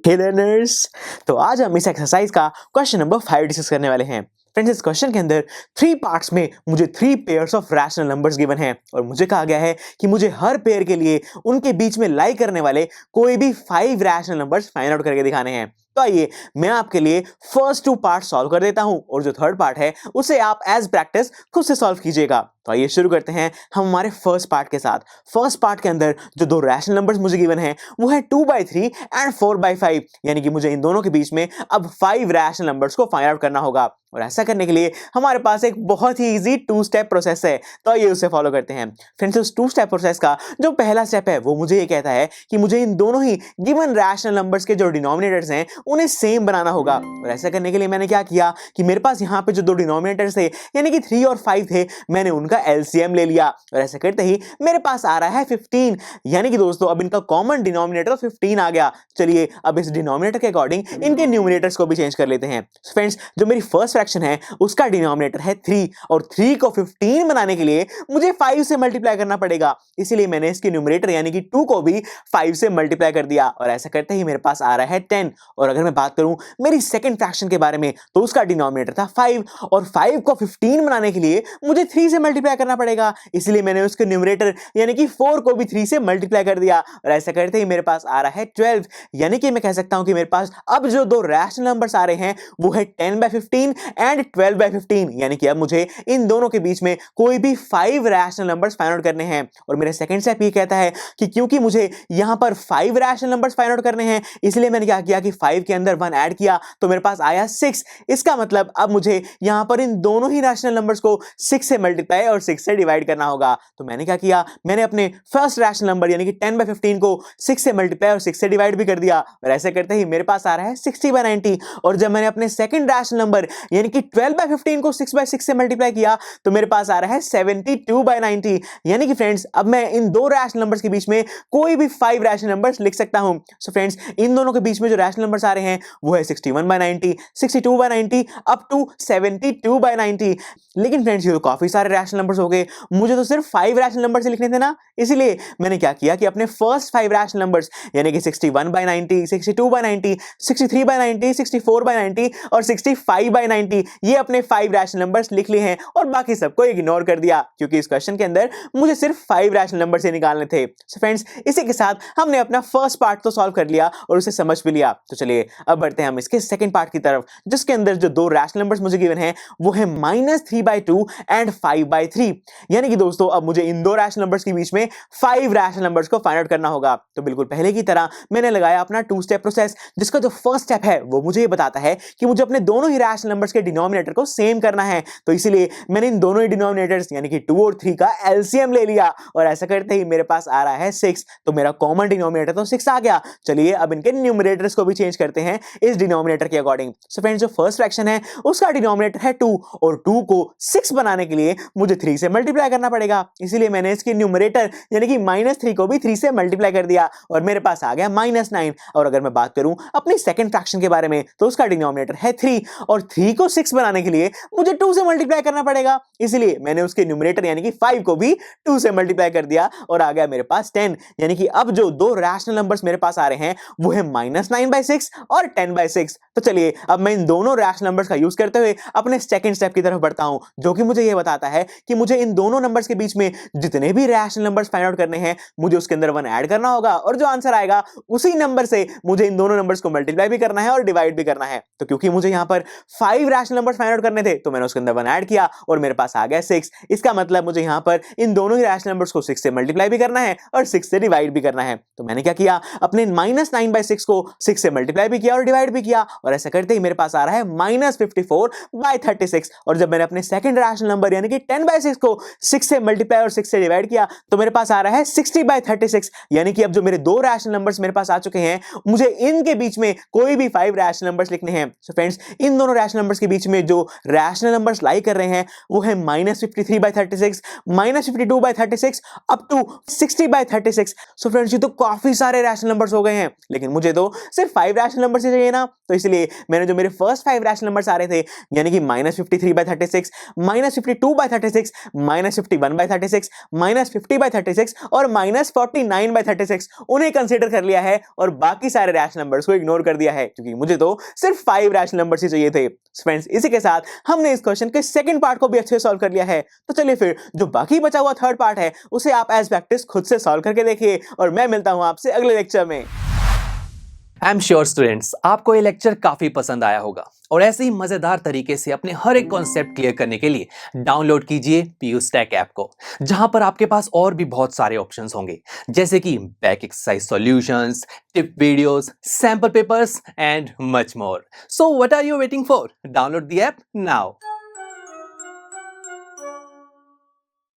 हे learners, तो आज हम इस एक्सरसाइज का क्वेश्चन नंबर 5 डिस्कस करने वाले हैं। फ्रेंड्स, इस क्वेश्चन के अंदर 3 पार्ट्स में मुझे 3 pairs of rational numbers given हैं और मुझे कहा गया है कि मुझे हर पेयर के लिए उनके बीच में लाई करने वाले कोई भी 5 रैशनल नंबर्स फाइंड आउट करके दिखाने हैं। तो आइए मैं आपके लिए फर्स्ट 2 पार्ट सॉल्व कर देता हूं और जो थर्ड पार्ट है उसे आप एज प्रैक्टिस खुद से सॉल्व कीजिएगा। तो आइए शुरू करते हैं हम हमारे फर्स्ट पार्ट के साथ। फर्स्ट पार्ट के अंदर जो 2 रैशनल नंबर्स मुझे गिवन है वो है 2/3 एंड 4/5, यानी कि मुझे इन दोनों के बीच में अब 5 रैशनल नंबर्स को फाइंड आउट करना होगा और ऐसा करने के लिए हमारे पास एक बहुत ही इजी 2 स्टेप प्रोसेस है। तो आइए उसे फॉलो करते हैं। फ्रेंड्स, उस 2 स्टेप प्रोसेस का जो पहला स्टेप है वो मुझे ये कहता है कि मुझे इन दोनों ही गिवन रैशनल नंबर्स के जो डिनोमिनेटर्स हैं उन्हें सेम बनाना होगा और ऐसा करने के लिए मैंने क्या किया कि मेरे पास यहाँ पे जो 2 डिनोमिनेटर्स थे यानी कि 3 और 5 थे, मैंने उनका एलसीएम ले लिया और ऐसा करते ही मेरे पास आ रहा है 15, यानी कि दोस्तों अब इनका कॉमन डिनोमिनेटर 15 आ गया। चलिए अब इस डिनोमिनेटर के अकॉर्डिंग इनके न्यूमरेटर्स को भी चेंज कर लेते हैं। फ्रेंड्स, जो मेरी फर्स्ट फ्रैक्शन है उसका डिनोमिनेटर है 3 और 3 को 15 बनाने के लिए मुझे 5 से मल्टीप्लाई करना पड़ेगा, इसीलिए मैंने इसके न्यूमरेटर यानी कि 2 को भी 5 से मल्टीप्लाई कर दिया और ऐसा करते ही मेरे पास आ रहा है 10। और अगर मैं बात करूं मेरी सेकंड फ्रैक्शन के बारे में तो उसका डिनोमिनेटर था 5 और 5 को 15 बनाने के लिए मुझे 3 से मल्टीप्लाई करना पड़ेगा, इसलिए मैंने उसके न्यूमरेटर यानी कि 4 को भी 3 से मल्टीप्लाई कर दिया और ऐसा करते ही मेरे पास आ रहा है 12, यानी कि मैं कह सकता हूं कि मेरे पास अब जो 2 रैशनल नंबर्स आ रहे हैं वो है 10/15 एंड 12/15, यानी कि अब मुझे इन दोनों के बीच में कोई भी 5 रैशनल नंबर्स फाइंड आउट करने हैं। और मेरा सेकंड स्टेप ये कहता है कि क्योंकि मुझे यहां पर 5 रैशनल नंबर्स फाइंड आउट करने हैं, इसलिए मैंने क्या किया कि 5 के अंदर 1 ऐड किया तो मेरे पास आया 6। इसका मतलब अब मुझे यहां पर इन दोनों ही रैशनल नंबर्स को 6 से मल्टीप्लाई और 6 से डिवाइड करना होगा। तो मैंने क्या किया, मैंने अपने फर्स्ट रैशनल नंबर यानी कि 10/15 को 6 से मल्टीप्लाई और 6 से डिवाइड भी कर दिया और ऐसे करते ही मेरे पास आ रहा है 60/90। और जब मैंने अपने सेकंड रैशनल नंबर यानी कि 12/15 को 6/6 से मल्टीप्लाई किया तो मेरे पास आ रहा है 72/90, यानी कि फ्रेंड्स अब मैं इन 2 रैशनल नंबर्स के बीच में कोई भी 5 रैशनल नंबर्स लिख सकता हूं। सो फ्रेंड्स, इन दोनों के बीच में जो रैशनल नंबर्स आ रहे हैं वो है 61/90, 62/90 अप टू 72/90। लेकिन फ्रेंड्स, ये तो काफी सारे रैशनल नंबर्स हो गए, मुझे तो सिर्फ 5 रैशनल नंबर्स लिखने थे ना, इसलिए मैंने क्या किया कि अपने फर्स्ट 5 रैशनल नंबर्स यानी कि 61/90, 62/90, 63/90, 64/90 और 65/90 ये अपने 5 रैशनल नंबर्स लिख लिए हैं और बाकी सबको इग्नोर कर दिया क्योंकि इस क्वेश्चन के अंदर मुझे सिर्फ 5 रैशनल नंबर से निकालने थे। सो फ्रेंड्स, इसी के साथ हमने अपना फर्स्ट पार्ट तो सॉल्व कर लिया और उसे समझ भी लिया। तो चलिए अब बढ़ते हैं हम इसके सेकंड पार्ट की तरफ, जिसके अंदर जो 2 रैशनल नंबर्स मुझे गिवन हैं वो है -3/2 एंड 5/3, यानी कि दोस्तों अब मुझे इन 2 रैशनल नंबर्स के बीच में 5 रैशनल नंबर्स को फाइंड आउट करना होगा। तो बिल्कुल पहले की तरह मैंने लगाया अपना 2 स्टेप प्रोसेस, जिसका जो फर्स्ट स्टेप है वो मुझे ये बताता है कि मुझे अपने दोनों ही रैशनल नंबर्स के डिनोमिनेटर को सेम करना है। तो इसीलिए मैंने इन दोनों ही डिनोमिनेटर्स यानी कि 2 और 3 का एलसीएम ले लिया और ऐसा करते ही मेरे पास आ रहा है 6। तो मेरा कॉमन डिनोमिनेटर तो 6 आ गया। चलिए अब इनके न्यूमरेटर्स को भी चेंज करते हैं इस डिनोमिनेटर के अकॉर्डिंग। सो फ्रेंड्स, जो फर्स्ट फ्रैक्शन है उसका डिनोमिनेटर है 2 और 2 को 6 बनाने के लिए मुझे 3 से मल्टीप्लाई करना पड़ेगा, इसीलिए मैंने इसके न्यूमरेटर यानी कि -3 को भी 3 से मल्टीप्लाई कर दिया और मेरे पास आ गया -9। और अगर मैं बात करूं अपनी सेकंड फ्रैक्शन के बारे में तो उसका डिनोमिनेटर है 3 और 3 को 6 बनाने के लिए मुझे 2 से मल्टीप्लाई करना पड़ेगा, इसलिए मैंने उसके न्यूमरेटर यानी कि 5 को भी 2 से मल्टीप्लाई कर दिया और आ गया मेरे पास 10, यानी कि अब जो 2 रैशनल नंबर्स मेरे पास आ रहे हैं वो है -9/6 और 10/6। तो चलिए अब मैं इन दोनों रैशनल नंबर्स का यूज करते हुए अपने सेकंड स्टेप की तरफ बढ़ता हूं, जो कि मुझे यह बताता है कि मुझे इन दोनों नंबर्स के बीच में जितने भी रैशनल नंबर्स फाइंड आउट करने हैं मुझे उसके अंदर 1 ऐड करना होगा और जो आंसर आएगा उसी नंबर से मुझे इन दोनों नंबर्स को मल्टीप्लाई भी करना है और डिवाइड भी करना है। तो क्योंकि मुझे यहां पर 5 रैशनल नंबर्स फाइंड आउट करने थे तो मैंने उसके अंदर 1 ऐड किया और मेरे पास आ गया 6। इसका मतलब मुझे यहां पर इन दोनों ही रैशनल नंबर्स को 6 से मल्टीप्लाई भी करना है और 6 से डिवाइड भी करना है। तो मैंने क्या किया, अपने -9/6 को 6 से मल्टीप्लाई भी किया और डिवाइड भी किया और ऐसा करते ही मेरे पास आ रहा है -54/36। और जब मैंने अपने सेकंड रैशनल नंबर यानी कि 10/6 को 6 से मल्टीप्लाई और 6 से डिवाइड किया तो मेरे पास आ रहा है 60/36, यानी कि अब जो मेरे 2 रैशनल नंबर्स मेरे पास आ चुके हैं मुझे इनके बीच में कोई भी 5 रैशनल नंबर्स लिखने हैं। सो फ्रेंड्स, इन दोनों रैशनल नंबर्स के बीच में जो रैशनल नंबर्स लाई कर रहे हैं वो है -53/36, -52/36 अप टू 60/36। सो फ्रेंड्स, ये तो काफी सारे रैशनल नंबर्स हो गए हैं, लेकिन मुझे तो सिर्फ 5 रैशनल नंबर्स ही चाहिए ना, तो इसलिए मैंने जो मेरे फर्स्ट 5 रैशनल नंबर्स आ रहे थे यानी कि -53/36, -52/36 36, -51/36, -50/36 और -49/36 उन्हें कंसीडर कर लिया है और बाकी सारे रैशनल नंबर्स को इग्नोर कर दिया है, क्योंकि मुझे तो सिर्फ 5 रैशनल नंबर्स ही चाहिए थे। फ्रेंड्स, इसी के साथ हमने इस क्वेश्चन के सेकंड पार्ट को भी अच्छे से सॉल्व कर लिया है। तो चलिए फिर जो बाकी बचा हुआ थर्ड पार्ट है उसे आप एज प्रैक्टिस खुद से सॉल्व करके देखिए और मैं मिलता हूं आपसे अगले लेक्चर में। आई एम श्योर स्टूडेंट्स, आपको ये लेक्चर काफी पसंद आया होगा और ऐसे ही मजेदार तरीके से अपने हर एक कॉन्सेप्ट क्लियर करने के लिए डाउनलोड कीजिए पीयू स्टैक ऐप को, जहां पर आपके पास और भी बहुत सारे ऑप्शंस होंगे, जैसे कि back exercise solutions, tip videos, sample papers and much more. So what are you waiting for? Download the app now.